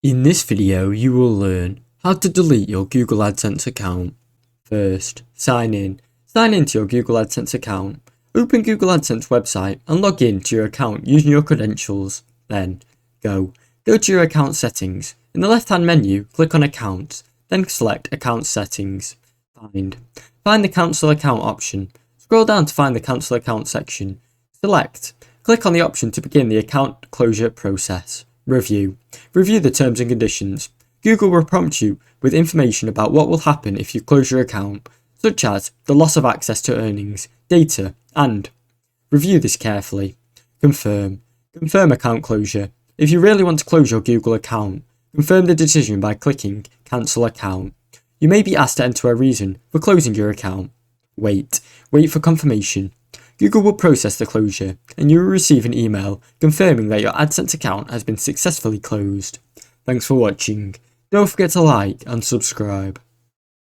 In this video, you will learn how to delete your Google AdSense account. First, sign in. Sign into your Google AdSense account. Open Google AdSense website and log in to your account using your credentials. Then, go to your account settings. In the left-hand menu, click on Accounts, then select Account Settings. Find the Cancel Account option. Scroll down to find the Cancel Account section. Select. Click on the option to begin the account closure process. Review the terms and conditions. Google will prompt you with information about what will happen if you close your account, such as the loss of access to earnings, data, and review this carefully. Confirm account closure. If you really want to close your Google account, confirm the decision by clicking Cancel Account. You may be asked to enter a reason for closing your account. Wait for confirmation. Google will process the closure, and you will receive an email confirming that your AdSense account has been successfully closed. Thanks for watching. Don't forget to like and subscribe.